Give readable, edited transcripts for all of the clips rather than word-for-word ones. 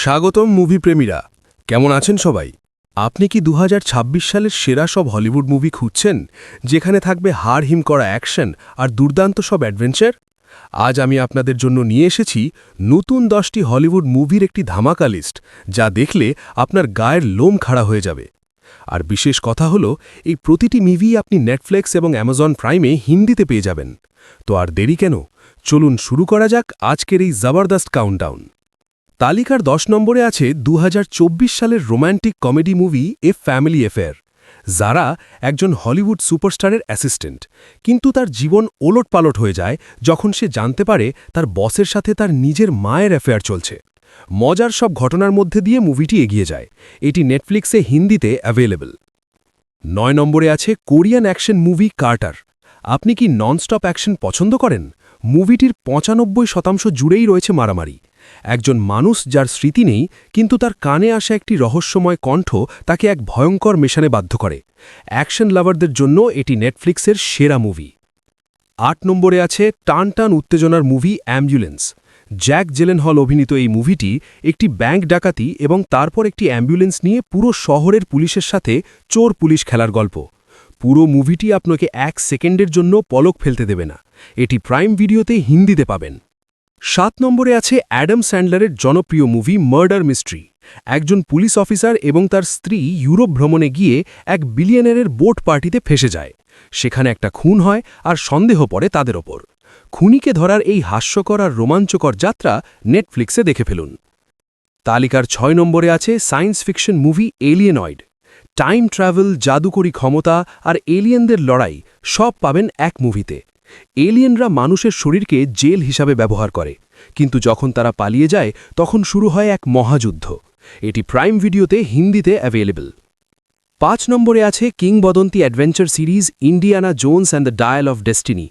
স্বাগতম মুভি প্রেমীরা। কেমন আছেন সবাই? আপনি কি 2026 সালের সেরা সব হলিউড মুভি খুঁজছেন, যেখানে থাকবে হাড়হিম করা অ্যাকশন আর দুর্দান্ত সব অ্যাডভেঞ্চার? আজ আমি আপনাদের জন্য নিয়ে এসেছি নতুন 10টি হলিউড মুভির একটি ধামাকা লিস্ট, যা দেখলে আপনার গায়ের লোম খাড়া হয়ে যাবে। আর বিশেষ কথা হলো, এই প্রতিটি মুভি আপনি নেটফ্লিক্স এবং অ্যামাজন প্রাইমে হিন্দিতে পেয়ে যাবেন। তো আর দেরি কেন, চলুন শুরু করা যাক আজকের এই জবরদস্ত কাউন্টডাউন। তালিকার 10 নম্বরে আছে 2024 সালের রোম্যান্টিক কমেডি মুভি এ ফ্যামিলি অ্যাফেয়ার। যারা একজন হলিউড সুপারস্টারের অ্যাসিস্ট্যান্ট, কিন্তু তার জীবন ওলটপালট হয়ে যায় যখন সে জানতে পারে তার বসের সাথে তার নিজের মায়ের অ্যাফেয়ার চলছে। মজার সব ঘটনার মধ্যে দিয়ে মুভিটি এগিয়ে যায়। এটি নেটফ্লিক্সে হিন্দিতে অ্যাভেলেবল। 9 নম্বরে আছে কোরিয়ান অ্যাকশন মুভি কার্টার। আপনি কি ননস্টপ অ্যাকশন পছন্দ করেন? মুভিটির 95% জুড়েই রয়েছে মারামারি। একজন মানুষ যার স্মৃতি নেই, কিন্তু তার কানে আসা একটি রহস্যময় কণ্ঠ তাকে এক ভয়ঙ্কর মিশনে বাধ্য করে। অ্যাকশন লাভারদের জন্য এটি নেটফ্লিক্সের সেরা মুভি। 8 নম্বরে আছে টান টান উত্তেজনার মুভি অ্যাম্বুলেন্স। জ্যাক জিলেনহল অভিনীত এই মুভিটি একটি ব্যাংক ডাকাতি এবং তারপর একটি অ্যাম্বুলেন্স নিয়ে পুরো শহরের পুলিশের সাথে চোর পুলিশ খেলার গল্প। পুরো মুভিটি আপনাকে 1 সেকেন্ডের জন্য পলক ফেলতে দেবে না। এটি প্রাইম ভিডিওতে হিন্দিতে পাবেন। 7 নম্বরে আছে অ্যাডাম স্যান্ডলারের জনপ্রিয় মুভি মার্ডার মিস্ট্রি। একজন পুলিশ অফিসার এবং তার স্ত্রী ইউরোপ ভ্রমণে গিয়ে এক বিলিয়নারের বোট পার্টিতে ফেসে যায়। সেখানে একটা খুন হয় আর সন্দেহ পড়ে তাদের ওপর। খুনিকে ধরার এই হাস্যকর আর রোমাঞ্চকর যাত্রা নেটফ্লিক্সে দেখে ফেলুন। তালিকার 6 নম্বরে আছে science fiction movie Alienoid. Time travel, জাদুকরী ক্ষমতা আর এলিয়েনদের লড়াই সব পাবেন এক মুভিতে। এলিয়েনরা মানুষের শরীরকে জেল হিসাবে ব্যবহার করে, কিন্তু যখন তারা পালিয়ে যায় তখন শুরু হয় এক মহাযুদ্ধ। এটি প্রাইম ভিডিওতে হিন্দিতে অ্যাভেলেবল। 5 নম্বরে আছে কিংবদন্তি adventure series Indiana Jones and the dial of destiny.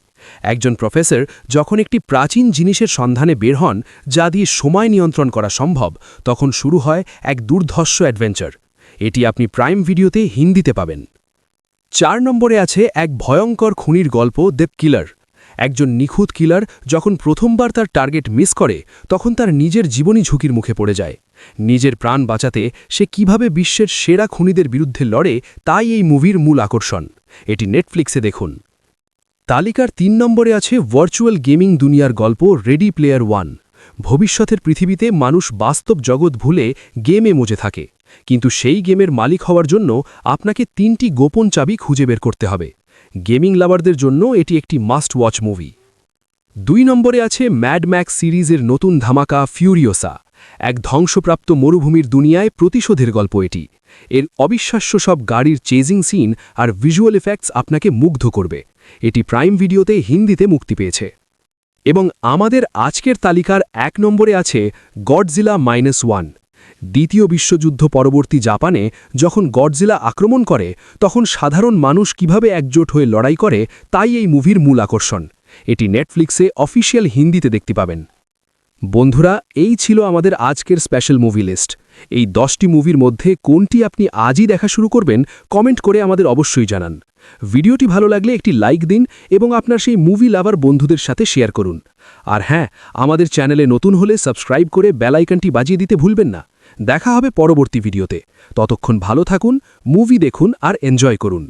একজন প্রফেসর যখন একটি প্রাচীন জিনিসের সন্ধানে বের হন যা দিয়ে সময় নিয়ন্ত্রণ করা সম্ভব, তখন শুরু হয় এক দুর্ধর্ষ অ্যাডভেঞ্চার। এটি আপনি প্রাইম ভিডিওতে হিন্দিতে পাবেন। 4 নম্বরে আছে এক ভয়ঙ্কর খুনির গল্প দ্য কিলার। একজন নিখুঁত কিলার যখন প্রথমবার তার টার্গেট মিস করে, তখন তার নিজের জীবনই ঝুঁকির মুখে পড়ে যায়। নিজের প্রাণ বাঁচাতে সে কিভাবে বিশ্বের সেরা খুনিদের বিরুদ্ধে লড়ে, তাই এই মুভির মূল আকর্ষণ। এটি নেটফ্লিক্সে দেখুন। তালিকার 3 নম্বরে আছে ভার্চুয়াল গেমিং দুনিয়ার গল্প রেডি প্লেয়ার ওয়ান। ভবিষ্যতের পৃথিবীতে মানুষ বাস্তব জগৎ ভুলে গেমে মজে থাকে, কিন্তু সেই গেমের মালিক হওয়ার জন্য আপনাকে 3টি গোপন চাবি খুঁজে বের করতে হবে। গেমিং লাভারদের জন্য এটি একটি মাস্ট ওয়াচ মুভি। 2 নম্বরে আছে ম্যাড ম্যাক্স সিরিজের নতুন ধামাকা ফিউরিওসা। এক ধ্বংসপ্রাপ্ত মরুভূমির দুনিয়ায় প্রতিশোধের গল্প এটি। এর অবিশ্বাস্য সব গাড়ির চেজিং সিন আর ভিজুয়াল এফেক্টস আপনাকে মুগ্ধ করবে। এটি প্রাইম ভিডিওতে হিন্দিতে মুক্তি পেয়েছে। এবং আমাদের আজকের তালিকার 1 নম্বরে আছে গডজিলা -1। দ্বিতীয় বিশ্বযুদ্ধ পরবর্তী জাপানে যখন গডজিলা আক্রমণ করে, তখন সাধারণ মানুষ কিভাবে একজোট হয়ে লড়াই করে, তাই এই মুভির মূল আকর্ষণ। এটি নেটফ্লিক্সে অফিসিয়াল হিন্দিতে দেখতে পাবেন। বন্ধুরা, এই ছিল আমাদের আজকের স্পেশাল মুভি লিস্ট। এই 10টি মুভির মধ্যে কোনটি আপনি আজই দেখা শুরু করবেন, কমেন্ট করে আমাদের অবশ্যই জানান। ভিডিওটি ভালো লাগলে একটি লাইক দিন এবং আপনার সেই মুভি লাভার বন্ধুদের সাথে শেয়ার করুন। আর হ্যাঁ, আমাদের চ্যানেলে নতুন হলে সাবস্ক্রাইব করে বেল আইকনটি বাজিয়ে দিতে ভুলবেন না। দেখা হবে পরবর্তী ভিডিওতে। ততক্ষণ ভালো থাকুন, মুভি দেখুন আর এনজয় করুন।